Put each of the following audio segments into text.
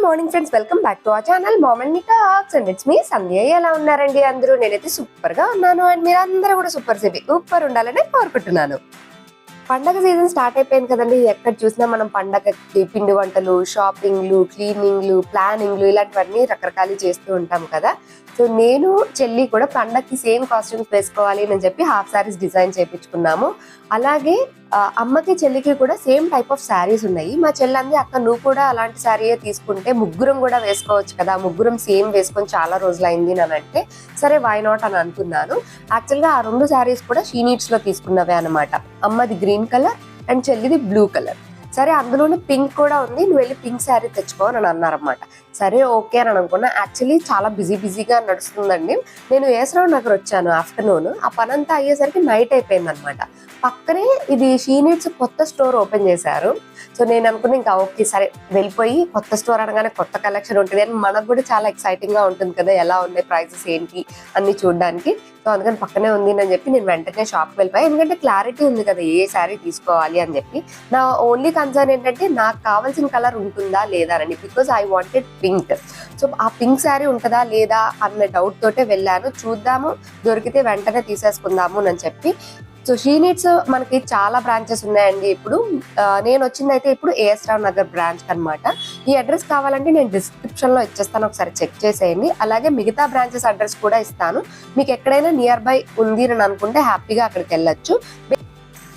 Good morning friends, welcome back to our channel mom and me talks and it's me Sandhya. ఎలా ఉన్నారండి అందరూ? నేనైతే super గా ఉన్నాను అండ్ మీరు అందరూ కూడా సూపర్ ఉండాలని కోరుకుంటున్నాను. పండగ సీజన్ స్టార్ట్ అయిపోయింది కదండి. ఎక్కడ చూసినా మనం పండగకి పిండి వంటలు, షాపింగ్లు, క్లీనింగ్లు, ప్లానింగ్లు ఇలాంటివన్నీ రకరకాలు చేస్తూ ఉంటాం కదా. సో నేను చెల్లి కూడా పండగకి సేమ్ కాస్ట్యూమ్స్ వేసుకోవాలి అని చెప్పి హాఫ్ సారీస్ డిజైన్ చేయించుకున్నాము. అలాగే అమ్మకి చెల్లికి కూడా సేమ్ టైప్ ఆఫ్ శారీస్ ఉన్నాయి. మా చెల్లి అంది, అక్క నువ్వు కూడా అలాంటి శారీయే తీసుకుంటే ముగ్గురం కూడా వేసుకోవచ్చు కదా, ముగ్గురం సేమ్ వేసుకొని చాలా రోజులు అయింది అని అంటే సరే వై నాట్ అని అనుకున్నాను. యాక్చువల్గా ఆ రెండు శారీస్ కూడా షీ నీడ్స్ లో తీసుకున్నవే అనమాట. అమ్మది గ్రీన్ కలర్ అండ్ చెల్లిది బ్లూ కలర్. సరే అందులోనే పింక్ కూడా ఉంది, నువ్వు వెళ్ళి పింక్ శారీ తెచ్చుకో అని అన్నారనమాట. సరే ఓకే అని అనుకున్నా. యాక్చువల్లీ చాలా బిజీగా నడుస్తుందండి. నేను ఏసరావు నగర్ వచ్చాను ఆఫ్టర్నూన్. ఆ పనంతా అయ్యేసరికి నైట్ అయిపోయింది అనమాట. పక్కనే ఇది షీ నీడ్స్ కొత్త స్టోర్ ఓపెన్ చేశారు. సో నేను అనుకున్నా ఇంకా ఓకే సరే వెళ్ళిపోయి, కొత్త స్టోర్ అనగానే కొత్త కలెక్షన్ ఉంటుంది అని మనకు కూడా చాలా ఎక్సైటింగ్ గా ఉంటుంది కదా, ఎలా ఉన్నాయి ప్రైసెస్ ఏంటి అన్ని చూడడానికి. సో అందుకని పక్కనే ఉంది అని చెప్పి నేను వెంటనే షాప్కి వెళ్ళిపోయి, ఎందుకంటే క్లారిటీ ఉంది కదా ఏ శారీ తీసుకోవాలి అని చెప్పి. నా ఓన్లీ కన్సర్న్ ఏంటంటే నాకు కావాల్సిన కలర్ ఉంటుందా లేదా అని, because I wanted pink. So ఆ పింక్ శారీ ఉంటుందా లేదా అన్న డౌట్ తోటే వెళ్ళాను. చూద్దాము, దొరికితే వెంటనే తీసేసుకుందాము అని చెప్పి. సో షీ నీడ్స్ మనకి చాలా బ్రాంచెస్ ఉన్నాయండి. ఇప్పుడు నేను వచ్చిందైతే ఇప్పుడు ఏఎస్రావు నగర్ బ్రాంచ్ అనమాట. ఈ అడ్రస్ కావాలంటే నేను డిస్క్రిప్షన్ లో ఇచ్చేస్తాను, ఒకసారి చెక్ చేసేయండి. అలాగే మిగతా బ్రాంచెస్ అడ్రస్ కూడా ఇస్తాను. మీకు ఎక్కడైనా నియర్ బై ఉంది అని అనుకుంటే హ్యాపీగా అక్కడికి వెళ్ళొచ్చు.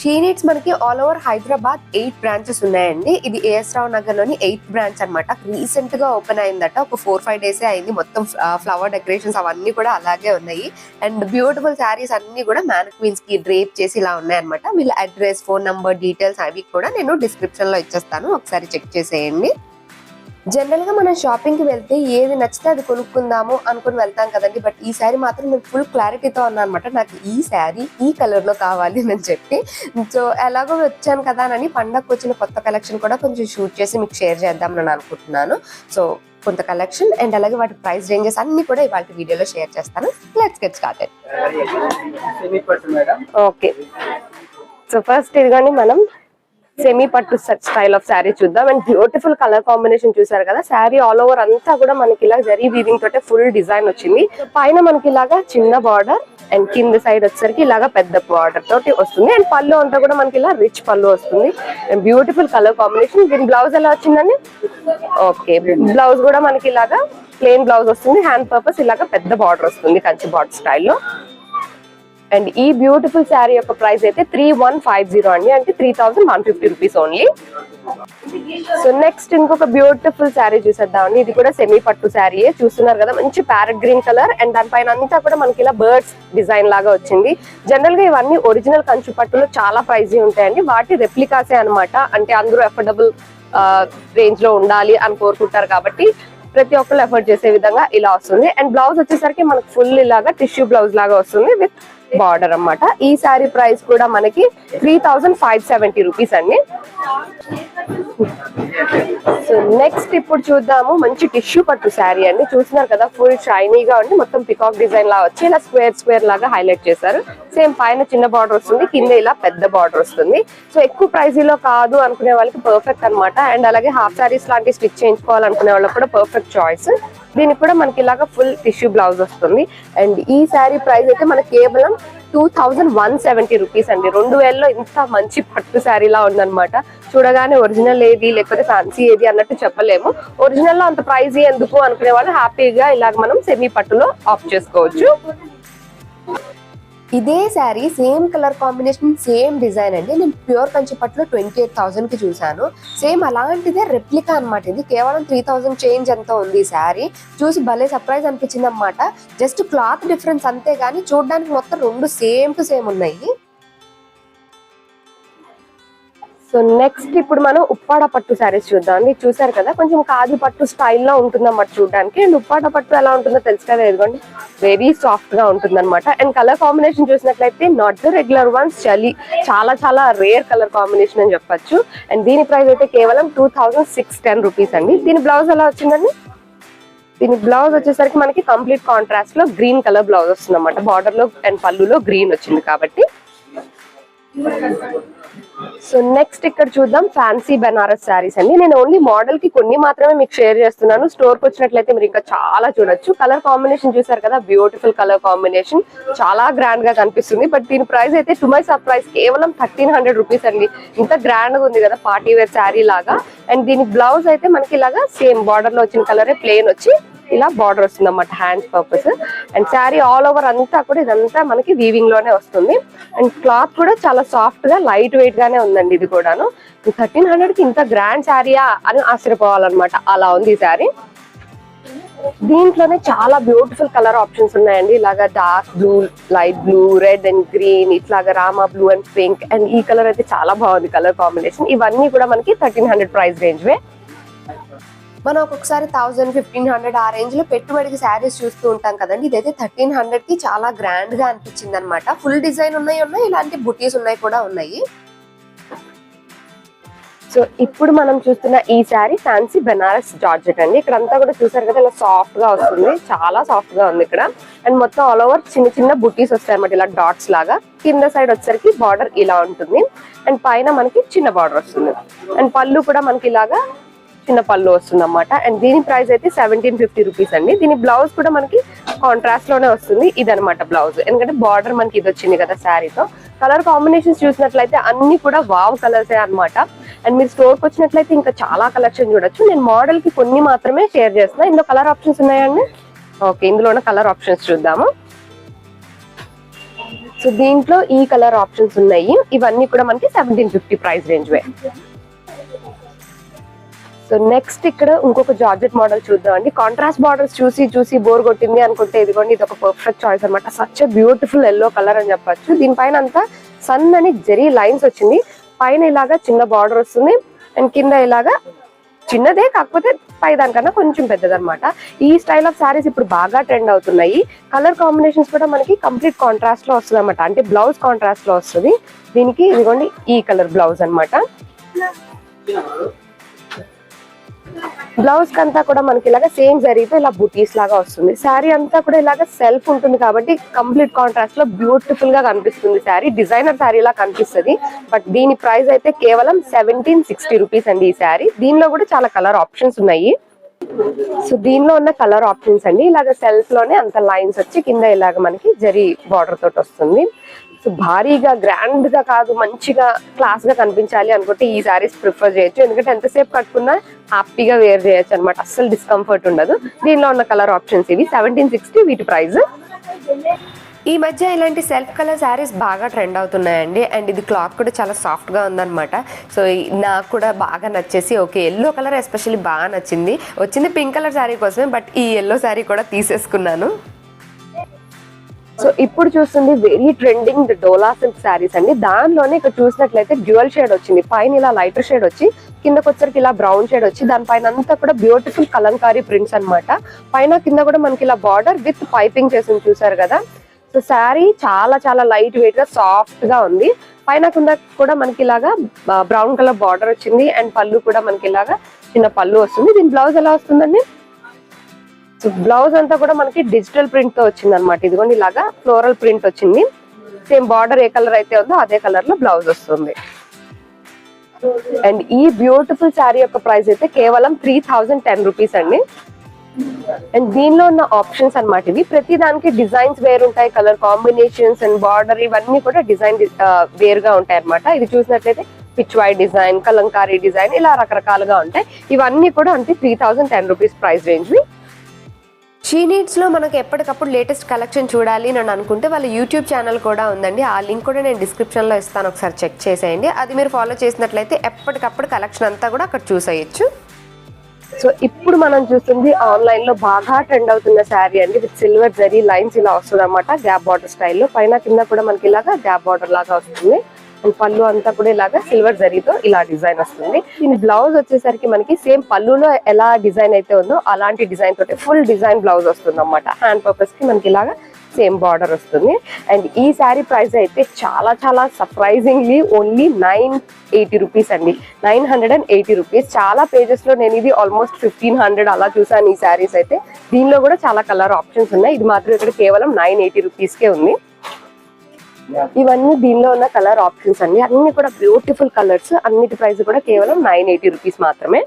షీ నీడ్స్ మనకి ఆల్ ఓవర్ హైదరాబాద్ 8 బ్రాంచెస్ ఉన్నాయండి. ఇది ఏఎస్రావు నగర్ లోని 8th బ్రాంచ్ అనమాట. రీసెంట్ గా ఓపెన్ అయిందట, ఒక 4-5 డేసే అయింది. మొత్తం ఫ్లవర్ డెకరేషన్స్ అవన్నీ కూడా అలాగే ఉన్నాయి. అండ్ బ్యూటిఫుల్ శారీస్ అన్ని కూడా మ్యానిక్వీన్స్ కి డ్రేప్ చేసి ఇలా ఉన్నాయన్నమాట. వీళ్ళ అడ్రస్, ఫోన్ నంబర్, డీటెయిల్స్ అవి కూడా నేను డిస్క్రిప్షన్ లో ఇచ్చేస్తాను, ఒకసారి చెక్ చేసేయండి. జనరల్ గా మనం షాపింగ్ కి వెళ్తే ఏది నచ్చితే అది కొనుక్కుందాము అనుకుని వెళ్తాం కదండి. బట్ ఈ శారీ మాత్రం నేను ఫుల్ క్లారిటీతో ఉన్నా అనమాట. నాకు ఈ శారీ ఈ కలర్ లో కావాలి అని చెప్పి. సో ఎలాగో వచ్చాను కదా అని పండగకు వచ్చిన కొత్త కలెక్షన్ కూడా కొంచెం షూట్ చేసి మీకు షేర్ చేద్దామని అనుకుంటున్నాను. సో కొంత కలెక్షన్ అండ్ అలాగే వాటి ప్రైస్ రేంజెస్ అన్ని కూడా ఇవాళ వీడియోలో షేర్ చేస్తాను. Let's get started. Okay, so first ఇదిగోండి మనం సెమీ పట్టు స్టైల్ ఆఫ్ శారీ చూద్దాం. అండ్ బ్యూటిఫుల్ కలర్ కాంబినేషన్ చూసారు కదా. శారీ ఆల్ ఓవర్ అంతా కూడా మనకి ఇలా జరీ వీవింగ్ తోటే ఫుల్ డిజైన్ వచ్చింది. పైన మనకి ఇలాగా చిన్న బార్డర్ అండ్ కింద సైడ్ వచ్చేసరికి ఇలాగా పెద్ద బార్డర్ తోటి వస్తుంది. అండ్ పళ్ళు అంతా కూడా మనకి ఇలా రిచ్ పళ్ళు వస్తుంది. And beautiful colour combination. దీని బ్లౌజ్ ఎలా వచ్చిందండి? ఓకే, బ్లౌజ్ కూడా మనకి ఇలాగా ప్లెయిన్ బ్లౌజ్ వస్తుంది. హ్యాండ్ పర్పస్ ఇలాగా పెద్ద బార్డర్ వస్తుంది, కంచి బార్డర్ స్టైల్లో. అండ్ ఈ బ్యూటిఫుల్ శారీ యొక్క ప్రైస్ అయితే 3150 అండి, అంటే 3150 రూపీస్ ఓన్లీ. సో నెక్స్ట్ ఇంకొక బ్యూటిఫుల్ శారీ చూసేద్దామండి. ఇది కూడా సెమీ పట్టు శారీయే. చూస్తున్నారు కదా, మంచి ప్యారెట్ గ్రీన్ కలర్ అండ్ దానిపైన అంతా కూడా మనకి ఇలా బర్డ్స్ డిజైన్ లాగా వచ్చింది. జనరల్ గా ఇవన్నీ ఒరిజినల్ కంచి పట్టులో చాలా ప్రైజీ ఉంటాయండి. వాటి రెప్లికాసే అనమాట. అంటే అందరూ అఫోర్డబుల్ రేంజ్ లో ఉండాలి అని కోరుకుంటారు కాబట్టి ప్రతి ఒక్కరు ఎఫర్ట్ చేసే విధంగా ఇలా వస్తుంది. అండ్ బ్లౌజ్ వచ్చేసరికి మనకు ఫుల్ ఇలాగా టిష్యూ బ్లౌజ్ లాగా వస్తుంది విత్ బార్డర్ అన్నమాట. ఈ శారీ ప్రైస్ కూడా మనకి 3570 రూపీస్ అండి. సో నెక్స్ట్ ఇప్పుడు చూద్దాము మంచి టిష్యూ పట్టు శారీ అండి. చూస్తున్నారు కదా, ఫుల్ షైనీగా ఉండి మొత్తం పికాక్ డిజైన్ లా వచ్చి ఇలా స్క్వేర్ లాగా హైలైట్ చేశారు. సేమ్ పైన చిన్న బార్డర్ వస్తుంది, కింద ఇలా పెద్ద బార్డర్ వస్తుంది. సో ఎక్కువ ప్రైజీలో కాదు అనుకునే వాళ్ళకి పర్ఫెక్ట్ అనమాట. అండ్ అలాగే హాఫ్ శారీస్ లాంటి స్టిచ్ చేయించుకోవాలనుకునే వాళ్ళకి కూడా పర్ఫెక్ట్ చాయిస్. దీనికి కూడా మనకి ఇలాగా ఫుల్ టిష్యూ బ్లౌజ్ వస్తుంది. అండ్ ఈ శారీ ప్రైస్ అయితే మనకి కేవలం 2170 రూపీస్ అండి. 2000లో ఇంత మంచి పట్టు శారీలా ఉందన్నమాట. చూడగానే ఒరిజినల్ ఏది లేకపోతే ఫ్యాన్సీ ఏది అన్నట్టు చెప్పలేము. ఒరిజినల్ లో అంత ప్రైజ్ ఎందుకు అనుకునే వాళ్ళు హ్యాపీగా ఇలాగ మనం సెమీ పట్టులో ఆప్ట్ చేసుకోవచ్చు. ఇదే sari same colour combination, same design అండి. నేను ప్యూర్ కంచి పట్టులో 28,000 కి చూసాను. సేమ్ అలాంటిదే రెప్లికా అనమాట. ఇది కేవలం 3000 చేంజ్ ఎంతో ఉంది. ఈ శారీ చూసి భలే సర్ప్రైజ్ అనిపించింది అనమాట. జస్ట్ క్లాత్ డిఫరెన్స్ అంతే గానీ చూడడానికి మొత్తం రెండు సేమ్ టు సేమ్ ఉన్నాయి. సో నెక్స్ట్ ఇప్పుడు మనం ఉప్పాడ పట్టు శారీస్ చూద్దాం అండి. చూసారు కదా, కొంచెం కాది పట్టు స్టైల్లో ఉంటుందన్నమాట చూడడానికి. అండ్ ఉప్పాడ పట్టు ఎలా ఉంటుందో తెలుసు కదా, ఇదిగోండి వెరీ సాఫ్ట్ గా ఉంటుంది అనమాట. అండ్ కలర్ కాంబినేషన్ చూసినట్లయితే నాట్ ద రెగ్యులర్ వన్స్, చాలా రేర్ కలర్ కాంబినేషన్ అని చెప్పొచ్చు. అండ్ దీని ప్రైస్ అయితే కేవలం 2610 రూపీస్ అండి. దీని బ్లౌజ్ ఎలా వచ్చిందండి? దీని బ్లౌజ్ వచ్చేసరికి మనకి కంప్లీట్ కాంట్రాస్ట్ లో గ్రీన్ కలర్ బ్లౌజ్ వస్తుంది అనమాట. బార్డర్ లో అండ్ పళ్ళులో గ్రీన్ వచ్చింది కాబట్టి. సో నెక్స్ట్ ఇక్కడ చూద్దాం ఫ్యాన్సీ బెనారస్ శారీస్ అండి. నేను ఓన్లీ మోడల్ కి కొన్ని మాత్రమే మీకు షేర్ చేస్తున్నాను. స్టోర్ కి వచ్చినట్లయితే మీరు ఇంకా చాలా చూడొచ్చు. కలర్ కాంబినేషన్ చూసారు కదా, బ్యూటిఫుల్ కలర్ కాంబినేషన్, చాలా గ్రాండ్ గా కనిపిస్తుంది. బట్ దీని ప్రైస్ అయితే టు మై సర్ప్రైజ్ కేవలం 1300 రూపీస్ అండి. ఇంత గ్రాండ్ గా ఉంది కదా, పార్టీ వేర్ శారీ లాగా. అండ్ దీని బ్లౌజ్ అయితే మనకి ఇలాగా సేమ్ బార్డర్ లో వచ్చిన కలరే, ప్లెయిన్ వచ్చి ఇలా బార్డర్ వస్తుంది అన్నమాట, hands purpose. And sari all over అంతా కూడా ఇదంతా మనకి వీవింగ్ లోనే వస్తుంది. అండ్ క్లాత్ కూడా చాలా సాఫ్ట్ గా లైట్ వెయిట్ గానే ఉందండి. ఇది కూడాను 1300 కి ఇంత గ్రాండ్ శారీయా అని ఆశ్చర్యపోవాలన్నమాట, అలా ఉంది ఈ శారీ. దీంట్లోనే చాలా బ్యూటిఫుల్ కలర్ ఆప్షన్స్ ఉన్నాయండి. ఇలాగా dark blue, light blue, red and green, ఇట్లాగా Rama blue and pink. And ఈ కలర్ అయితే చాలా బాగుంది కలర్ కాంబినేషన్. ఇవన్నీ కూడా మనకి 1300 ప్రైస్ రేంజ్ వే. మనం ఒక్కొక్కసారి 1000, 1500 ఆ రేంజ్ లో పెట్టుబడికి శారీస్ చూస్తూ ఉంటాం కదండి. ఇదైతే 1300 కి చాలా గ్రాండ్ గా అనిపించింది అనమాట. ఫుల్ డిజైన్ ఉన్నాయి, ఇలాంటి బుటీస్ ఉన్నాయి కూడా ఉన్నాయి. సో ఇప్పుడు మనం చూస్తున్న ఈ శారీ ఫ్యాన్సీ బెనారస్ జార్జెట్ అండి. ఇక్కడ అంతా కూడా చూసారు కదా, ఇలా సాఫ్ట్ గా వస్తుంది, చాలా సాఫ్ట్ గా ఉంది ఇక్కడ. అండ్ మొత్తం ఆల్ ఓవర్ చిన్న చిన్న బుటీస్ వస్తాయి అన్నమాట, ఇలా డాట్స్ లాగా. కింద సైడ్ వచ్చేసరికి బార్డర్ ఇలా ఉంటుంది. అండ్ పైన మనకి చిన్న బార్డర్ వస్తుంది. అండ్ పళ్ళు కూడా మనకి ఇలాగా చిన్న పళ్ళు వస్తుంది అన్నమాట. అండ్ దీని ప్రైస్ అయితే 1750 రూపీస్ అండి. దీని బ్లౌజ్ కూడా మనకి కాంట్రాస్ట్ లోనే వస్తుంది. ఇదనమాట బ్లౌజ్, ఎందుకంటే బార్డర్ మనకి ఇది వచ్చింది కదా శారీతో. కలర్ కాంబినేషన్స్ చూసినట్లయితే అన్ని కూడా వావ్ కలర్సే అనమాట. అండ్ మీరు స్టోర్ కి వచ్చినట్లయితే ఇంకా చాలా కలెక్షన్ చూడొచ్చు. నేను మోడల్ కి కొన్ని మాత్రమే షేర్ చేస్తున్నా. ఇందులో కలర్ ఆప్షన్స్ ఉన్నాయండి. ఓకే, ఇందులోనే కలర్ ఆప్షన్స్ చూద్దాము. సో దీంట్లో ఈ కలర్ ఆప్షన్స్ ఉన్నాయి. ఇవన్నీ కూడా మనకి 1750 ప్రైస్ రేంజ్ వే. సో నెక్స్ట్ ఇక్కడ ఇంకొక జార్జెట్ మోడల్ చూద్దాం అండి. కాంట్రాస్ట్ బార్డర్స్ చూసి బోర్ కొట్టింది అనుకుంటే ఇదిగోండి, ఇది ఒక పర్ఫెక్ట్ చాయిస్ అనమాట. సచ్ బ్యూటిఫుల్ ఎల్లో కలర్ అని చెప్పొచ్చు. దీనిపైన అంతా సన్ అని జరీ లైన్స్ వచ్చింది. పైన ఇలాగా చిన్న బార్డర్ వస్తుంది. అండ్ కింద ఇలాగా చిన్నదే, కాకపోతే పై దానికన్నా కొంచెం పెద్దదన్నమాట. ఈ స్టైల్ ఆఫ్ శారీస్ ఇప్పుడు బాగా ట్రెండ్ అవుతున్నాయి. కలర్ కాంబినేషన్స్ కూడా మనకి కంప్లీట్ కాంట్రాస్ట్ లో వస్తుంది అనమాట, అంటే బ్లౌజ్ కాంట్రాస్ట్ లో వస్తుంది. దీనికి ఇదిగోండి ఈ కలర్ బ్లౌజ్ అనమాట. బ్లౌజ్ కంతా కూడా మనకి ఇలాగా సేమ్ జరీతో ఇలా బుటీస్ లాగా వస్తుంది. శారీ అంతా కూడా ఇలాగా సెల్ఫ్ ఉంటుంది కాబట్టి కంప్లీట్ కాంట్రాస్ట్ లో బ్యూటిఫుల్ గా కనిపిస్తుంది శారీ. డిజైనర్ శారీ లా కనిపిస్తుంది. బట్ దీని ప్రైస్ అయితే కేవలం 1760 రూపీస్ అండి ఈ శారీ. దీనిలో కూడా చాలా కలర్ ఆప్షన్స్ ఉన్నాయి. సో దీనిలో ఉన్న కలర్ ఆప్షన్స్ అండి, ఇలాగ సెల్ఫ్ లోనే అంత లైన్స్ వచ్చి కింద ఇలాగ మనకి జరీ బార్డర్ తోటి వస్తుంది. సో భారీగా గ్రాండ్ గా కాదు, మంచిగా క్లాస్ గా కనిపించాలి అనుకుంటే ఈ శారీస్ ప్రిఫర్ చేయొచ్చు. ఎందుకంటే ఎంతసేపు కట్టుకున్నా హ్యాపీగా వేర్ చేయొచ్చు అనమాట, అస్సలు డిస్కంఫర్ట్ ఉండదు. దీనిలో ఉన్న కలర్ ఆప్షన్స్ ఇవి 1760 వీటి ప్రైస్. ఈ మధ్య ఇలాంటి సెల్ఫ్ కలర్ శారీస్ బాగా ట్రెండ్ అవుతున్నాయండి. అండ్ ఇది క్లాత్ కూడా చాలా సాఫ్ట్ గా ఉందన్నమాట. సో నాకు కూడా బాగా నచ్చేసి ఓకే, ఎల్లో కలర్ ఎస్పెషల్లీ బాగా నచ్చింది. వచ్చింది పింక్ కలర్ శారీ కోసమే, బట్ ఈ ఎల్లో శారీ కూడా తీసేసుకున్నాను. సో ఇప్పుడు చూస్తుంది వెరీ ట్రెండింగ్ డోలా సిల్క్ శారీస్ అండి. దానిలోనే ఇక్కడ చూసినట్లయితే డ్యూయల్ షేడ్ వచ్చింది. పైన ఇలా లైటర్ షేడ్ వచ్చి కిందకి వచ్చరికి ఇలా బ్రౌన్ షేడ్ వచ్చి దానిపైన అంతా కూడా బ్యూటిఫుల్ కలంకారీ ప్రింట్స్ అనమాట. పైన కింద కూడా మనకి ఇలా బార్డర్ విత్ పైపింగ్ చేసి చూసారు కదా. సో శారీ చాలా చాలా లైట్ వెయిట్ గా సాఫ్ట్ గా ఉంది. పైన కింద కూడా మనకి ఇలాగా బ్రౌన్ కలర్ బార్డర్ వచ్చింది. అండ్ పళ్ళు కూడా మనకి ఇలాగా చిన్న పళ్ళు వస్తుంది. దీని బ్లౌజ్ ఎలా వస్తుందండి? సో బ్లౌజ్ అంతా కూడా మనకి డిజిటల్ ప్రింట్ తో వచ్చింది అనమాట. ఇదిగోండి ఇలాగా ఫ్లోరల్ ప్రింట్ వచ్చింది. సేమ్ బార్డర్ ఏ కలర్ అయితే ఉందో అదే కలర్ లో బ్లౌజ్ వస్తుంది. అండ్ ఈ బ్యూటిఫుల్ శారీ యొక్క ప్రైస్ అయితే కేవలం 3010 రూపీస్ అండి. అండ్ దీనిలో ఉన్న ఆప్షన్స్ అనమాట ఇవి. ప్రతి దానికి డిజైన్స్ వేరు ఉంటాయి, కలర్ కాంబినేషన్స్ అండ్ బార్డర్ ఇవన్నీ కూడా డిజైన్ వేరుగా ఉంటాయి అనమాట. ఇది చూసినట్లయితే పిచ్వాయ్ డిజైన్, కలంకారీ డిజైన్, ఇలా రకరకాలుగా ఉంటాయి. ఇవన్నీ కూడా అంటే 3010 rupees price range. She needs లో మనకు ఎప్పటికప్పుడు లేటెస్ట్ కలెక్షన్ చూడాలి అని అనుకుంటే వాళ్ళ యూట్యూబ్ ఛానల్ కూడా ఉందండి. ఆ లింక్ కూడా నేను డిస్క్రిప్షన్ లో ఇస్తాను, ఒకసారి చెక్ చేసేయండి. అది మీరు ఫాలో చేసినట్లయితే ఎప్పటికప్పుడు కలెక్షన్ అంతా కూడా అక్కడ చూసేయచ్చు. సో ఇప్పుడు మనం చూస్తుంది ఆన్లైన్ లో బాగా ట్రెండ్ అవుతున్న శారీ అండి. విత్ సిల్వర్ జరీ లైన్స్ ఇలా వస్తుంది అనమాట, గ్యాప్ బార్డర్ స్టైల్లో. పైన కింద కూడా మనకి ఇలాగా గ్యాప్ బార్డర్ లాగా వస్తుంది. అండ్ పళ్ళు అంతా కూడా ఇలాగా సిల్వర్ జరీతో ఇలా డిజైన్ వస్తుంది. దీని బ్లౌజ్ వచ్చేసరికి మనకి సేమ్ పళ్ళులో ఎలా డిజైన్ అయితే ఉందో అలాంటి డిజైన్ తోటి ఫుల్ డిజైన్ బ్లౌజ్ వస్తుంది అనమాట. హ్యాండ్ పర్పస్ కి మనకి ఇలాగా సేమ్ బార్డర్ వస్తుంది. అండ్ ఈ శారీ ప్రైస్ అయితే చాలా చాలా సర్ప్రైజింగ్లీ ఓన్లీ 980 రూపీస్ అండి. 980 రూపీస్. చాలా పేజెస్ లో నేను ఇది ఆల్మోస్ట్ 1500 అలా చూసాను ఈ శారీస్ అయితే. దీనిలో కూడా చాలా కలర్ ఆప్షన్స్ ఉన్నాయి. ఇది మాత్రం ఇక్కడ కేవలం 980 రూపీస్ కే ఉంది. ఇవన్నీ దీనిలో ఉన్న కలర్ ఆప్షన్స్ అండి, అన్ని కూడా బ్యూటిఫుల్ కలర్స్. అన్నిటి ప్రైస్ కూడా కేవలం 980 రూపీస్ మాత్రమే.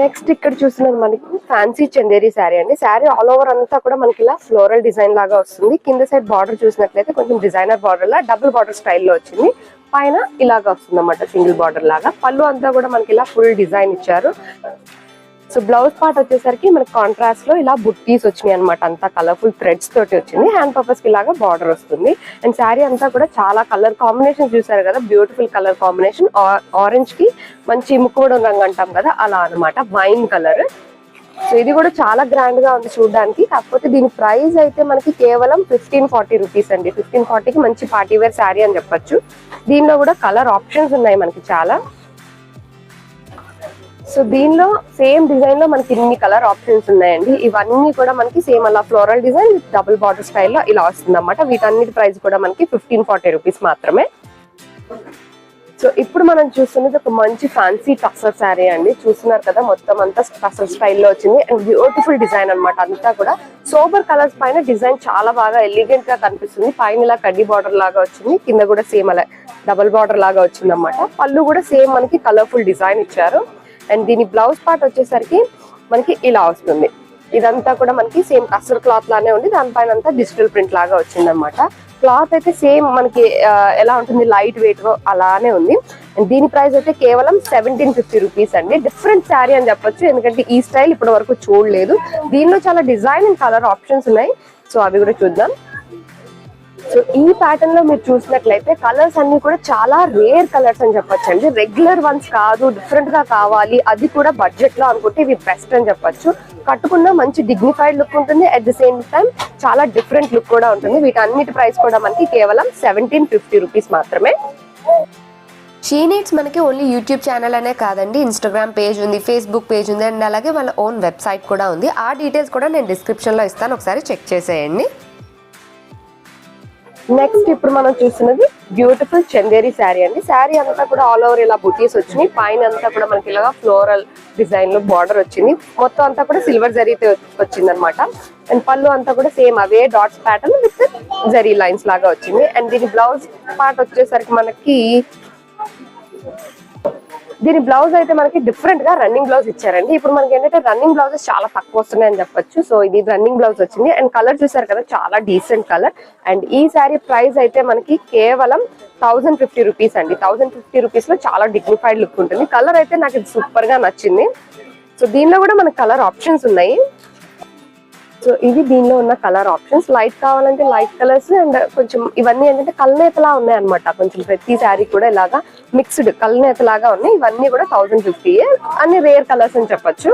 నెక్స్ట్ ఇక్కడ చూస్తున్నది మనకి ఫ్యాన్సీ చందేరి శారీ అండి. శారీ ఆల్ ఓవర్ అంతా కూడా మనకి ఇలా ఫ్లోరల్ డిజైన్ లాగా వస్తుంది. కింద సైడ్ బార్డర్ చూసినట్లయితే కొంచెం డిజైనర్ బార్డర్ లా డబుల్ బార్డర్ స్టైల్లో వచ్చింది. పైన ఇలాగా వస్తుంది అన్నమాట సింగిల్ బార్డర్ లాగా. పళ్ళు అంతా కూడా మనకి ఇలా ఫుల్ డిజైన్ ఇచ్చారు. సో బ్లౌజ్ పార్ట్ వచ్చేసరికి మనకి కాంట్రాస్ట్ లో ఇలా బుట్టీస్ వచ్చినాయి అనమాట. అంతా కలర్ఫుల్ థ్రెడ్స్ తోటి వచ్చింది. హ్యాండ్ పర్పస్ కి ఇలాగా బార్డర్ వస్తుంది. అండ్ శారీ అంతా కూడా చాలా కలర్ కాంబినేషన్ చూసారు కదా, బ్యూటిఫుల్ కలర్ కాంబినేషన్. ఆరెంజ్ కి మంచి ముక్కువడం రంగు అంటాం కదా, అలా అనమాట, వైన్ కలర్. సో ఇది కూడా చాలా గ్రాండ్ గా ఉంది చూడడానికి. కాకపోతే దీని ప్రైస్ అయితే మనకి కేవలం 1540 రూపీస్ అండి. 1540కి మంచి పార్టీ వేర్ శారీ అని చెప్పొచ్చు. దీనిలో కూడా కలర్ ఆప్షన్స్ ఉన్నాయి మనకి చాలా. సో దీనిలో సేమ్ డిజైన్ లో మనకి ఇన్ని కలర్ ఆప్షన్స్ ఉన్నాయండి. ఇవన్నీ కూడా మనకి సేమ్ అలా ఫ్లోరల్ డిజైన్ డబుల్ బార్డర్ స్టైల్లో ఇలా వస్తుంది అన్నమాట. వీటన్నిటి ప్రైస్ కూడా మనకి 1540 రూపీస్ మాత్రమే. సో ఇప్పుడు మనం చూస్తున్నది ఒక మంచి ఫ్యాన్సీ టసర్ శారీ అండి. చూస్తున్నారు కదా, మొత్తం అంతా టసర్ స్టైల్లో వచ్చింది. అండ్ బ్యూటిఫుల్ డిజైన్ అనమాట. అంతా కూడా సోబర్ కలర్స్ పైన డిజైన్ చాలా బాగా ఎలిగెంట్ గా కనిపిస్తుంది. పైన ఇలా కడ్డీ బార్డర్ లాగా వచ్చింది, కింద కూడా సేమ్ అలా డబుల్ బార్డర్ లాగా వచ్చింది అన్నమాట. పళ్ళు కూడా సేమ్ మనకి కలర్ఫుల్ డిజైన్ ఇచ్చారు. అండ్ దీని బ్లౌజ్ పార్ట్ వచ్చేసరికి మనకి ఇలా వస్తుంది. ఇదంతా కూడా మనకి సేమ్ టసర్ క్లాత్ లానే ఉంది. దానిపైన అంతా డిజిటల్ ప్రింట్ లాగా వచ్చింది అనమాట. క్లాత్ అయితే సేమ్ మనకి ఎలా ఉంటుంది, లైట్ వెయిట్ అలానే ఉంది. అండ్ దీని ప్రైస్ అయితే కేవలం 1750 రూపీస్ అండి. డిఫరెంట్ శారీ అని చెప్పొచ్చు, ఎందుకంటే ఈ స్టైల్ ఇప్పటి వరకు చూడలేదు. దీనిలో చాలా డిజైన్ అండ్ కలర్ ఆప్షన్స్ ఉన్నాయి. సో అవి కూడా చూద్దాం. సో ఈ ప్యాటర్న్ లో మీరు చూసినట్లయితే కలర్స్ అన్ని కూడా చాలా రేర్ కలర్స్ అని చెప్పొచ్చు అండి. రెగ్యులర్ వన్స్ కాదు, డిఫరెంట్ గా కావాలి, అది కూడా బడ్జెట్ లో అనుకుంటే ఇవి బెస్ట్ అని చెప్పొచ్చు. కట్టుకున్న మంచి డిగ్నిఫైడ్ లుక్ ఉంటుంది, అట్ ది సేమ్ టైం చాలా డిఫరెంట్ లుక్ కూడా ఉంటుంది. వీటన్నిటి ప్రైస్ కూడా మనకి కేవలం 1750 రూపీస్ మాత్రమే. షీ నీడ్స్ మనకి ఓన్లీ యూట్యూబ్ ఛానల్ అనే కాదండి, ఇన్స్టాగ్రామ్ పేజ్ ఉంది, ఫేస్బుక్ పేజ్ ఉంది, అండ్ అలాగే వాళ్ళ ఓన్ వెబ్సైట్ కూడా ఉంది. ఆ డీటెయిల్స్ కూడా నేను డిస్క్రిప్షన్ లో ఇస్తాను, ఒకసారి చెక్ చేసేయండి. నెక్స్ట్ ఇప్పుడు మనం చూస్తున్నది బ్యూటిఫుల్ చందేరి శారీ అండి. శారీ అంతా కూడా ఆల్ ఓవర్ ఇలా బుటీస్ వచ్చినాయి. పైన అంతా కూడా మనకి ఇలా ఫ్లోరల్ డిజైన్ లో బార్డర్ వచ్చింది. మొత్తం అంతా కూడా సిల్వర్ జరీతో వచ్చింది అనమాట. అండ్ పళ్ళు అంతా కూడా same away dots pattern with zari lines లాగా వచ్చింది. అండ్ దీని బ్లౌజ్ పార్ట్ వచ్చేసరికి మనకి దీని బ్లౌజ్ అయితే మనకి డిఫరెంట్ గా రన్నింగ్ బ్లౌజ్ ఇచ్చారండి. ఇప్పుడు మనకి ఏంటంటే రన్నింగ్ బ్లౌజెస్ చాలా తక్కువ వస్తున్నాయి అని చెప్పొచ్చు. సో ఇది రన్నింగ్ బ్లౌజ్ వచ్చింది. అండ్ కలర్ చూసారు కదా, చాలా డీసెంట్ కలర్. అండ్ ఈ శారీ ప్రైస్ అయితే మనకి కేవలం 1050 రూపీస్ అండి. 1050 రూపీస్ లో చాలా డిగ్నిఫైడ్ లుక్ ఉంటుంది. కలర్ అయితే నాకు ఇది సూపర్ గా నచ్చింది. సో దీనిలో కూడా మనకి కలర్ ఆప్షన్స్ ఉన్నాయి. సో ఇది దీనిలో ఉన్న కలర్ ఆప్షన్స్. లైట్ కావాలంటే లైట్ కలర్స్, అండ్ కొంచెం ఇవన్నీ ఏంటంటే కల్నేతలా ఉన్నాయి అనమాట. కొంచెం ప్రతి శారీ కూడా ఇలాగా మిక్స్డ్ కల్నేతలాగా ఉన్నాయి. ఇవన్నీ కూడా 1050, అన్ని రేర్ కలర్స్ అని చెప్పొచ్చు.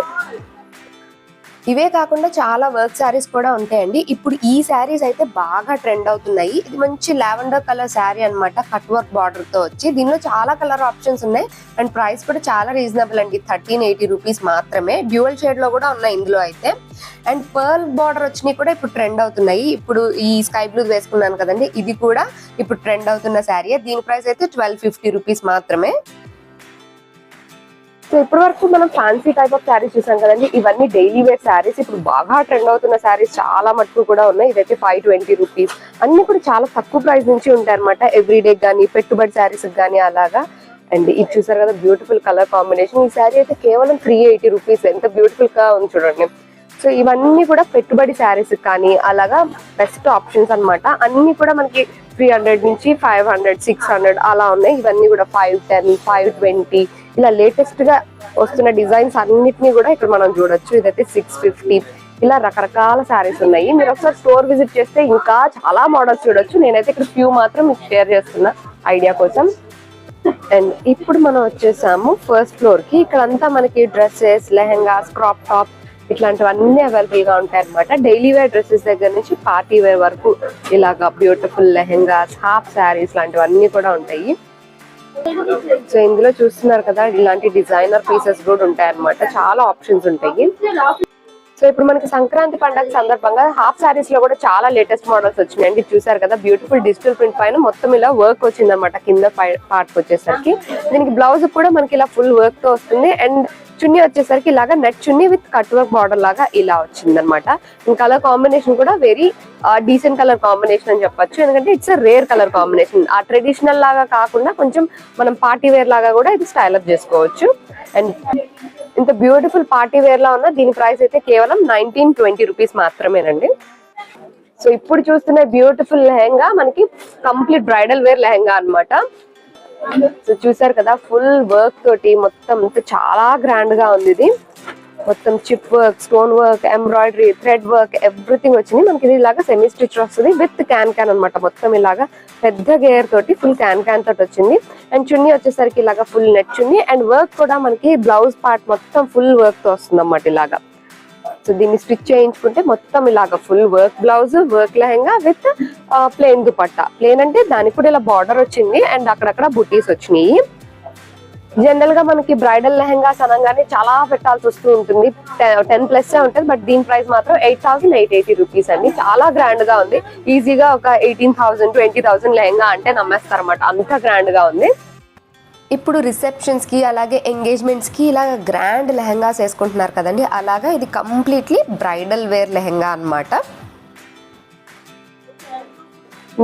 ఇవే కాకుండా చాలా వర్క్ శారీస్ కూడా ఉంటాయండి. ఇప్పుడు ఈ శారీస్ అయితే బాగా ట్రెండ్ అవుతున్నాయి. ఇది మంచి లావెండర్ కలర్ శారీ అనమాట, కట్ వర్క్ బార్డర్ తో వచ్చి. దీనిలో చాలా కలర్ ఆప్షన్స్ ఉన్నాయి. అండ్ ప్రైస్ కూడా చాలా రీజనబుల్ అండి, 1380 రూపీస్ మాత్రమే. డ్యూయల్ షేడ్ లో కూడా ఉన్నాయి ఇందులో అయితే. అండ్ పర్ల్ బార్డర్ వచ్చినాయి కూడా ఇప్పుడు ట్రెండ్ అవుతున్నాయి. ఇప్పుడు ఈ స్కై బ్లూ వేసుకున్నాను కదండి, ఇది కూడా ఇప్పుడు ట్రెండ్ అవుతున్న శారీ. దీని ప్రైస్ అయితే 1250 రూపీస్ మాత్రమే. సో ఇప్పటి వరకు మనం ఫ్యాన్సీ టైప్ ఆఫ్ శారీస్ చూసాం కదండి. ఇవన్నీ డైలీ వేర్ శారీస్. ఇప్పుడు బాగా ట్రెండ్ అవుతున్న శారీస్ చాలా మటుకు కూడా ఉన్నాయి. ఇదైతే 520 రూపీస్. అన్ని కూడా చాలా తక్కువ ప్రైస్ నుంచి ఉంటాయి అనమాట. ఎవ్రీడే కానీ పెట్టుబడి శారీస్ కానీ అలాగా. అండ్ ఇది చూసారు కదా, బ్యూటిఫుల్ కలర్ కాంబినేషన్. ఈ శారీ అయితే కేవలం 380 రూపీస్. ఎంత బ్యూటిఫుల్ గా ఉంది చూడండి. సో ఇవన్నీ కూడా పెట్టుబడి శారీస్ కానీ అలాగా బెస్ట్ ఆప్షన్స్ అనమాట. అన్ని కూడా మనకి 300 నుంచి 500, 600 అలా ఉన్నాయి. ఇవన్నీ కూడా 510, 520 ఇలా లేటెస్ట్ గా వస్తున్న డిజైన్స్ అన్నిటినీ కూడా ఇక్కడ మనం చూడొచ్చు. ఇదైతే 650. ఇలా రకరకాల శారీస్ ఉన్నాయి. మీరు ఒకసారి స్టోర్ విజిట్ చేస్తే ఇంకా చాలా మోడల్స్ చూడొచ్చు. నేనైతే ఇక్కడ ఫ్యూ మాత్రం మీకు షేర్ చేస్తున్నా ఐడియా కోసం. అండ్ ఇప్పుడు మనం వచ్చేసాము ఫస్ట్ ఫ్లోర్ కి. ఇక్కడంతా మనకి డ్రెస్సెస్, లెహెంగాస్, క్రాప్ టాప్ ఇట్లాంటివన్నీ అవైలబుల్ గా ఉంటాయి అనమాట. డైలీ వేర్ డ్రెస్సెస్ దగ్గర నుంచి పార్టీ వేర్ వరకు ఇలాగా బ్యూటిఫుల్ లెహెంగాస్, హాఫ్ శారీస్ లాంటివన్నీ కూడా ఉంటాయి. సో ఇందులో చూస్తున్నారు కదా, ఇలాంటి డిజైనర్ పీసెస్ కూడా ఉంటాయి అనమాట. చాలా ఆప్షన్స్ ఉంటాయి. సో ఇప్పుడు మనకి సంక్రాంతి పండుగ సందర్భంగా హాఫ్ శారీస్ లో కూడా చాలా లేటెస్ట్ మోడల్స్ వచ్చినాయండి. చూసారు కదా, బ్యూటిఫుల్ డిజిటల్ ప్రింట్ పైన మొత్తం ఇలా వర్క్ వచ్చింది అనమాట. కింద పార్ట్ వచ్చేసరికి దీనికి బ్లౌజ్ కూడా మనకి ఇలా ఫుల్ వర్క్ తో వస్తుంది. అండ్ చున్నీ వచ్చేసరికి ఇలాగా net chunni with cut work border లాగా ఇలా వచ్చింది అనమాట. కలర్ కాంబినేషన్ కూడా వెరీ డీసెంట్ కలర్ కాంబినేషన్ అని చెప్పొచ్చు, ఎందుకంటే ఇట్స్ రేర్ కలర్ కాంబినేషన్. ఆ ట్రెడిషనల్ లాగా కాకుండా కొంచెం మనం పార్టీ వేర్ లాగా కూడా ఇది స్టైల్ అప్ చేసుకోవచ్చు. అండ్ ఇంత బ్యూటిఫుల్ పార్టీ వేర్ లా ఉన్న దీని ప్రైస్ అయితే కేవలం 1920 రూపీస్ మాత్రమేనండి. సో ఇప్పుడు చూస్తున్న బ్యూటిఫుల్ లెహంగా మనకి కంప్లీట్ బ్రైడల్ వేర్ లెహంగా అన్నమాట. సో చూసారు కదా, ఫుల్ వర్క్ తోటి మొత్తం చాలా గ్రాండ్ గా ఉంది. ఇది మొత్తం chip work, stone work, embroidery, thread work, everything వచ్చింది మనకి. ఇది ఇలాగా సెమీ స్టిచ్ వస్తుంది విత్ క్యాన్ అనమాట. మొత్తం ఇలాగా పెద్ద గేర్ తోటి ఫుల్ క్యాన్ తోటి వచ్చింది. అండ్ చున్నీ వచ్చేసరికి ఇలాగా full net chunni. And work కూడా మనకి బ్లౌజ్ పార్ట్ మొత్తం ఫుల్ వర్క్ తో వస్తుంది అన్నమాట ఇలాగా. సో దీన్ని స్టిచ్ చేయించుకుంటే మొత్తం ఇలాగా full work blouse, work lehenga with plain dupatta. Plain అంటే దానికి కూడా ఇలా బార్డర్ వచ్చింది అండ్ అక్కడక్కడ బుటీస్ వచ్చినాయి. జనరల్ గా మనకి బ్రైడల్ లెహంగాస్ అనగానే చాలా పెట్టాల్సి వస్తూ ఉంటుంది, 10+ ఉంటుంది. బట్ దీని ప్రైస్ మాత్రం 8,880 రూపీస్ అండి. చాలా గ్రాండ్ గా ఉంది. ఈజీగా ఒక 18,000 20,000 లెహంగా అంటే నమ్మేస్తారన్నమాట, అంత గ్రాండ్ గా ఉంది. ఇప్పుడు రిసెప్షన్స్ కి అలాగే ఎంగేజ్మెంట్స్ కి ఇలా గ్రాండ్ లెహంగాస్ వేసుకుంటున్నారు కదండి, అలాగా ఇది కంప్లీట్లీ బ్రైడల్ వేర్ లెహంగా అన్నమాట.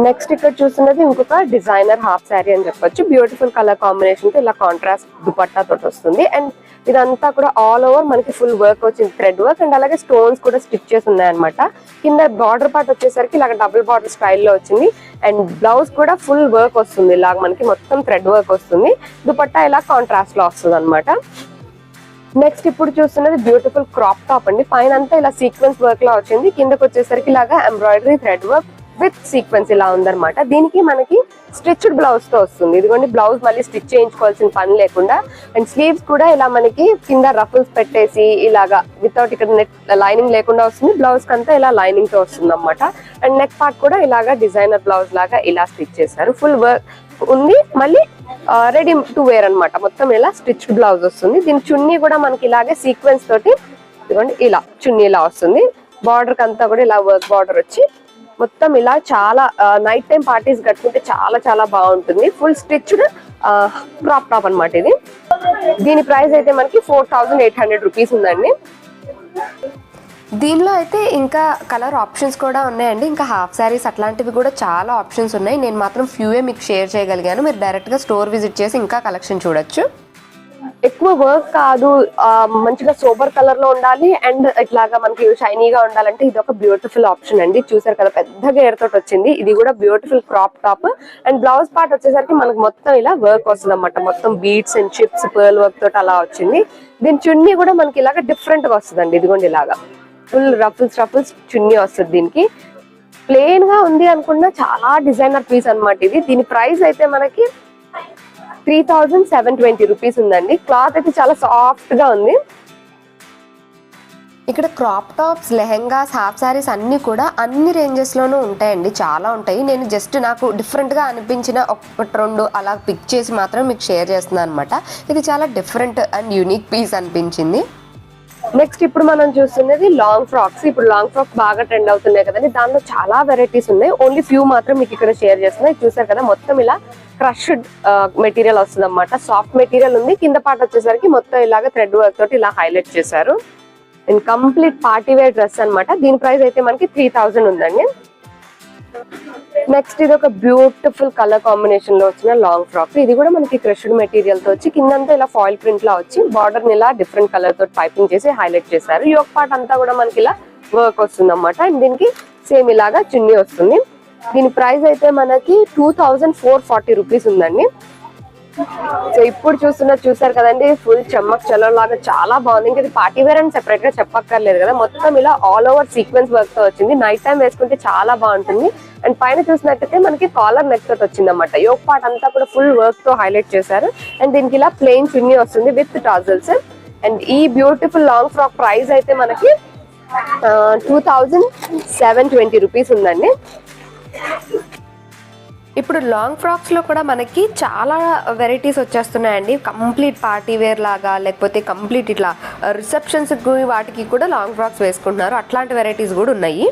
నెక్స్ట్ ఇక్కడ చూస్తున్నది ఇంకొక డిజైనర్ హాఫ్ శారీ అని చెప్పొచ్చు. బ్యూటిఫుల్ కలర్ కాంబినేషన్ తో ఇలా కాంట్రాస్ట్ దుపట్టా తోటి వస్తుంది. అండ్ ఇదంతా కూడా ఆల్ ఓవర్ మనకి ఫుల్ వర్క్ వచ్చింది, థ్రెడ్ వర్క్. అండ్ అలాగే స్టోన్స్ కూడా స్టిచ్ చేసి ఉన్నాయన్నమాట. కింద బార్డర్ పార్ట్ వచ్చేసరికి ఇలాగ డబుల్ బార్డర్ స్టైల్లో వచ్చింది. అండ్ బ్లౌజ్ కూడా ఫుల్ వర్క్ వస్తుంది, ఇలాగ మనకి మొత్తం థ్రెడ్ వర్క్ వస్తుంది. దుపట్టా ఇలా కాంట్రాస్ట్ లో వస్తుంది అనమాట. నెక్స్ట్ ఇప్పుడు చూస్తున్నది బ్యూటిఫుల్ క్రాప్ టాప్ అండి. పైన అంతా ఇలా సీక్వెన్స్ వర్క్ లా వచ్చింది, కిందకి వచ్చేసరికి ఇలాగా embroidery, thread work with sequence ఇలా ఉందన్నమాట. దీనికి మనకి స్టిచ్డ్ బ్లౌజ్ తో వస్తుంది. ఇదిగోండి బ్లౌజ్ మళ్ళీ స్టిచ్ చేయించుకోవాల్సిన పని లేకుండా. అండ్ స్లీవ్స్ కూడా ఇలా మనకి కింద రఫుల్స్ పెట్టేసి ఇలాగా వితౌట్ ఇక్కడ నెట్ లైనింగ్ లేకుండా వస్తుంది. బ్లౌజ్ కంతా ఇలా లైనింగ్ తో వస్తుంది అన్నమాట. అండ్ నెక్ పార్ట్ కూడా ఇలాగా డిజైనర్ బ్లౌజ్ లాగా ఇలా స్టిచ్ చేశారు. ఫుల్ వర్క్ ఉంది, మళ్ళీ రెడీ టు వేర్ అనమాట. మొత్తం ఇలా స్టిచ్డ్ బ్లౌజ్ వస్తుంది. దీని చున్నీ కూడా మనకి ఇలాగే సీక్వెన్స్ తోటి ఇదిగోండి ఇలా చున్నీ ఇలా వస్తుంది. బార్డర్ కంతా కూడా ఇలా వర్క్ బార్డర్ వచ్చి మొత్తం ఇలా చాలా నైట్ టైం పార్టీస్ కట్టుకుంటే చాలా చాలా బాగుంటుంది. ఫుల్ స్టిచ్డ్ క్రాప్ టాప్ అనమాట ఇది. దీని ప్రైస్ అయితే మనకి 4,800 రూపీస్ ఉందండి. దీనిలో అయితే ఇంకా కలర్ ఆప్షన్స్ కూడా ఉన్నాయండి. ఇంకా హాఫ్ శారీస్ అట్లాంటివి కూడా చాలా ఆప్షన్స్ ఉన్నాయి. నేను మాత్రం ఫ్యూయే మీకు షేర్ చేయగలిగాను. మీరు డైరెక్ట్గా స్టోర్ విజిట్ చేసి ఇంకా కలెక్షన్ చూడొచ్చు. ఎక్కువ వర్క్ కాదు, మంచిగా సోబర్ కలర్ లో ఉండాలి అండ్ ఇట్లాగా మనకి షైనీగా ఉండాలంటే ఇది ఒక బ్యూటిఫుల్ ఆప్షన్ అండి. చూసారు కదా, పెద్ద గేర్ తోటి వచ్చింది. ఇది కూడా beautiful crop top. And blouse part వచ్చేసరికి మనకు మొత్తం ఇలా వర్క్ వస్తుంది అన్నమాట. మొత్తం beads and chips, pearl work తోటి అలా వచ్చింది. దీని చున్నీ కూడా మనకి ఇలాగా డిఫరెంట్ గా వస్తుందండి. ఇదిగోండి ఇలాగా ఫుల్ రఫుల్స్ చున్నీ వస్తుంది. దీనికి ప్లెయిన్ గా ఉంది అనుకున్నా చాలా డిజైనర్ పీస్ అనమాట ఇది. దీని ప్రైస్ అయితే మనకి 3,720 రూపీస్ ఉందండి. క్లాత్ అయితే చాలా సాఫ్ట్ గా ఉంది. ఇక్కడ crop tops, lehengas, half saris అన్నీ కూడా అన్ని రేంజెస్లోనూ ఉంటాయండి, చాలా ఉంటాయి. నేను జస్ట్ నాకు డిఫరెంట్గా అనిపించిన 1-2 అలా పిక్ చేసి మాత్రం మీకు షేర్ చేస్తున్నాను అనమాట. ఇది చాలా డిఫరెంట్ అండ్ యూనిక్ పీస్ అనిపించింది. నెక్స్ట్ ఇప్పుడు మనం చూస్తున్నది లాంగ్ ఫ్రాక్స్. ఇప్పుడు లాంగ్ ఫ్రాక్స్ బాగా ట్రెండ్ అవుతున్నాయి కదండి, దానిలో చాలా వెరైటీస్ ఉన్నాయి. ఓన్లీ ఫ్యూ మాత్రం మీకు ఇక్కడ షేర్ చేస్తున్నాయి. చూసారు కదా, మొత్తం ఇలా క్రష్డ్ మెటీరియల్ వస్తుంది అన్నమాట. సాఫ్ట్ మెటీరియల్ ఉంది. కింద పార్ట్ వచ్చేసరికి మొత్తం ఇలాగ థ్రెడ్ వర్క్ తోటి ఇలా హైలైట్ చేశారు. And complete party wear dress అనమాట. దీని ప్రైస్ అయితే మనకి 3,000 ఉందండి. నెక్స్ట్ ఇది ఒక బ్యూటిఫుల్ కలర్ కాంబినేషన్ లో వచ్చిన లాంగ్ ఫ్రాక్. ఇది కూడా మనకి క్రష్డ్ మెటీరియల్ తో వచ్చి కిందంతా ఇలా ఫాయిల్ ప్రింట్ లా వచ్చి బార్డర్ ని ఇలా డిఫరెంట్ కలర్ తోటి పైపింగ్ చేసి హైలైట్ చేశారు. యోక్ పార్ట్ అంతా కూడా మనకి ఇలా వర్క్ వస్తుంది అన్నమాట. అండ్ దీనికి సేమ్ ఇలాగా చున్నీ వస్తుంది. దీని ప్రైస్ అయితే మనకి 2,440 రూపీస్ ఉందండి. సో ఇప్పుడు చూసారు కదండి, ఫుల్ చెమ్మక్ చలో లాగా చాలా బాగుంది. ఇంకా ఇది పార్టీ వేర్ అని సెపరేట్ గా చెప్పక్కర్లేదు కదా. మొత్తం ఇలా ఆల్ ఓవర్ సీక్వెన్స్ వర్క్ తో వచ్చింది. నైట్ టైం వేసుకుంటే చాలా బాగుంటుంది. అండ్ పైన చూసినట్టయితే మనకి కాలర్ నెక్ తోటి వచ్చింది అన్నమాట. యోక్ పార్ట్ అంతా కూడా ఫుల్ వర్క్ తో హైలైట్ చేశారు. అండ్ దీనికి ఇలా ప్లెయిన్ చున్నీ వస్తుంది విత్ టాజల్స్. అండ్ ఈ బ్యూటిఫుల్ లాంగ్ ఫ్రాక్ ప్రైస్ అయితే మనకి 2,720 రూపీస్ ఉందండి. ఇప్పుడు లాంగ్ ఫ్రాక్స్ లో కూడా మనకి చాలా వెరైటీస్ వచ్చేస్తున్నాయండి. కంప్లీట్ పార్టీ వేర్ లాగా, లేకపోతే కంప్లీట్ ఇట్లా రిసెప్షన్స్ వాటికి కూడా లాంగ్ ఫ్రాక్స్ వేసుకుంటున్నారు. అట్లాంటి వెరైటీస్ కూడా ఉన్నాయి.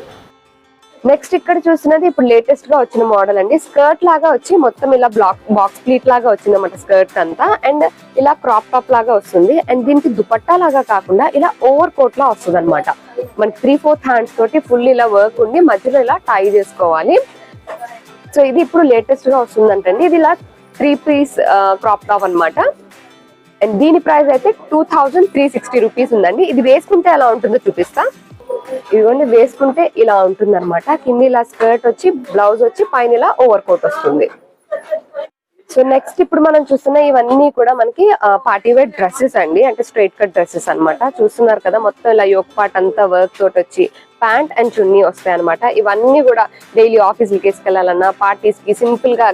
నెక్స్ట్ ఇక్కడ చూస్తున్నది ఇప్పుడు లేటెస్ట్ గా వచ్చిన మోడల్ అండి. స్కర్ట్ లాగా వచ్చి మొత్తం ఇలా బాక్స్ ప్లీట్ లాగా వచ్చింది అన్నమాట స్కర్ట్ అంతా. అండ్ ఇలా క్రాప్ టాప్ లాగా వస్తుంది. అండ్ దీనికి దుపట్టా లాగా కాకుండా ఇలా ఓవర్ కోట్ లా వస్తుంది అనమాట. మనకి 3/4 హ్యాండ్స్ తోటి ఫుల్ ఇలా వర్క్ ఉండి మధ్యలో ఇలా టై చేసుకోవాలి. సో ఇది ఇప్పుడు లేటెస్ట్ గా వస్తుందంటండి. ఇది ఇలా 3 పీస్ క్రాప్ టాప్ అనమాట. అండ్ దీని ప్రైస్ అయితే 2360 రూపీస్ ఉందండి. ఇది వేసుకుంటే ఎలా ఉంటుందో చూపిస్తా. ఇదిగోండి, వేసుకుంటే ఇలా ఉంటుంది అనమాట. కింద ఇలా స్కర్ట్ వచ్చి బ్లౌజ్ వచ్చి పైన ఇలా ఓవర్ కోట్ వస్తుంది. సో నెక్స్ట్ ఇప్పుడు మనం చూస్తున్న ఇవన్నీ కూడా మనకి పార్టీ వేర్ డ్రెస్సెస్ అండి. అంటే స్ట్రైట్ కట్ డ్రెస్సెస్ అనమాట. చూస్తున్నారు కదా, మొత్తం ఇలా యోక్ పార్ట్ అంతా వర్క్ తోటి వచ్చి ప్యాంట్ అండ్ చున్నీ వస్తాయి అనమాట. ఇవన్నీ కూడా డైలీ ఆఫీస్కి వేసుకెళ్లాలన్నా, పార్టీస్ కి సింపుల్ గా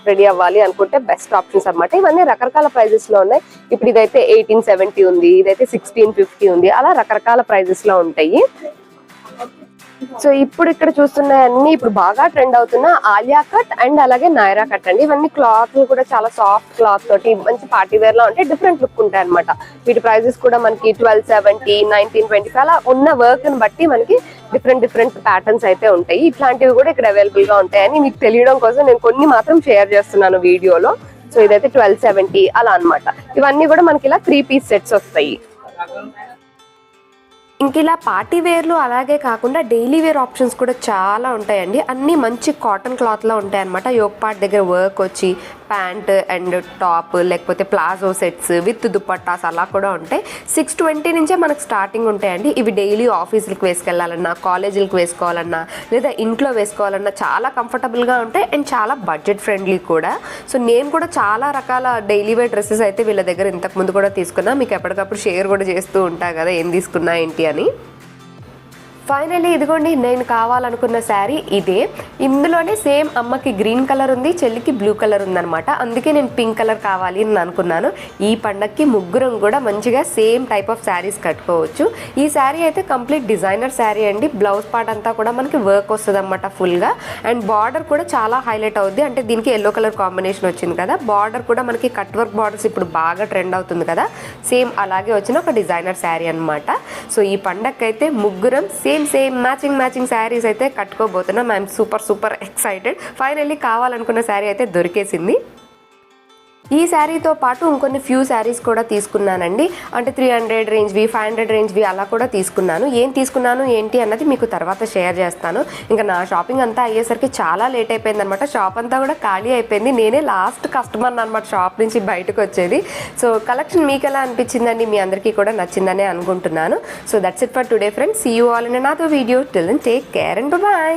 రెడీ అవ్వాలి అనుకుంటే బెస్ట్ ఆప్షన్స్ అనమాట. ఇవన్నీ రకరకాల ప్రైజెస్ లో ఉన్నాయి. ఇప్పుడు ఇదైతే 1870 ఉంది, ఇదైతే 1650 ఉంది. అలా రకరకాల ప్రైజెస్ లో ఉంటాయి. సో ఇప్పుడు ఇక్కడ చూస్తున్న అన్ని ఇప్పుడు బాగా ట్రెండ్ అవుతున్న ఆలియా కట్ అండ్ అలాగే నైరా కట్ అండి. ఇవన్నీ క్లాత్ కూడా చాలా సాఫ్ట్ క్లాత్ తోటి మంచి పార్టీ వేర్ లో ఉంటే డిఫరెంట్ లుక్ ఉంటాయి అనమాట. వీటి ప్రైజెస్ కూడా మనకి 1270, 1925 అలా ఉన్న వర్క్ ని బట్టి మనకి డిఫరెంట్ ప్యాటర్న్స్ అయితే ఉంటాయి. ఇట్లాంటివి కూడా ఇక్కడ అవైలబుల్ గా ఉంటాయని మీకు తెలియడం కోసం నేను కొన్ని మాత్రం షేర్ చేస్తున్నాను వీడియోలో. సో ఇదైతే 1270 అలా అనమాట. ఇవన్నీ కూడా మనకి ఇలా 3 పీస్ సెట్స్ వస్తాయి. ఇంక ఇలా పార్టీ వేర్లు అలాగే కాకుండా డైలీ వేర్ ఆప్షన్స్ కూడా చాలా ఉంటాయండి. అన్నీ మంచి కాటన్ క్లాత్లో ఉంటాయి అనమాట. యోక్ పార్ట్ దగ్గర వర్క్ వచ్చి ప్యాంట్ అండ్ టాప్ లేకపోతే ప్లాజో సెట్స్ విత్ దుపట్టాస్ అలా కూడా ఉంటాయి. 620 నుంచే మనకు స్టార్టింగ్ ఉంటాయండి. ఇవి డైలీ ఆఫీసులకు వేసుకెళ్ళాలన్నా, కాలేజీలకు వేసుకోవాలన్నా లేదా ఇంట్లో వేసుకోవాలన్నా చాలా కంఫర్టబుల్గా ఉంటాయి అండ్ చాలా బడ్జెట్ ఫ్రెండ్లీ కూడా. సో నేను కూడా చాలా రకాల డైలీ వేర్ డ్రెస్సెస్ అయితే వీళ్ళ దగ్గర ఇంతకుముందు కూడా తీసుకున్నా. మీకు ఎప్పటికప్పుడు షేర్ కూడా చేస్తూ ఉంటా కదా ఏం తీసుకున్నా ఏంటి అని. ఫైనల్లీ ఇదిగోండి, నేను కావాలనుకున్న శారీ ఇదే. ఇందులోనే సేమ్ అమ్మకి గ్రీన్ కలర్ ఉంది, చెల్లికి బ్లూ కలర్ ఉందనమాట. అందుకే నేను పింక్ కలర్ కావాలి అని అనుకున్నాను. ఈ పండక్కి ముగ్గురం కూడా మంచిగా సేమ్ టైప్ ఆఫ్ శారీస్ కట్టుకోవచ్చు. ఈ శారీ అయితే కంప్లీట్ డిజైనర్ శారీ అండి. బ్లౌజ్ పార్ట్ అంతా కూడా మనకి వర్క్ వస్తుంది అనమాట ఫుల్గా. అండ్ బార్డర్ కూడా చాలా హైలైట్ అవుద్ది. అంటే దీనికి ఎల్లో కలర్ కాంబినేషన్ వచ్చింది కదా, బార్డర్ కూడా మనకి కట్ వర్క్ బార్డర్స్ ఇప్పుడు బాగా ట్రెండ్ అవుతుంది కదా, సేమ్ అలాగే వచ్చిన ఒక డిజైనర్ శారీ అనమాట. సో ఈ పండక్కి అయితే ముగ్గురం సేమ్ మ్యాచింగ్ శారీస్ అయితే కట్టుకోబోతున్నాం. I'm super excited. ఫైనల్లీ కావాలనుకున్న శారీ అయితే దొరికేసింది. ఈ శారీతో పాటు ఇంకొన్ని ఫ్యూ శారీస్ కూడా తీసుకున్నానండి. అంటే 300 రేంజ్వి, 500 రేంజ్వి అలా కూడా తీసుకున్నాను. ఏం తీసుకున్నాను ఏంటి అన్నది మీకు తర్వాత షేర్ చేస్తాను. ఇంకా నా షాపింగ్ అంతా అయ్యేసరికి చాలా లేట్ అయిపోయింది అనమాట. షాప్ అంతా కూడా ఖాళీ అయిపోయింది. నేనే లాస్ట్ కస్టమర్ అనమాట షాప్ నుంచి బయటకు వచ్చేది. సో కలెక్షన్ మీకు ఎలా అనిపించిందండి? మీ అందరికీ కూడా నచ్చిందనే అనుకుంటున్నాను. So that's it for today friends. See you all in another video. Till then take care and by.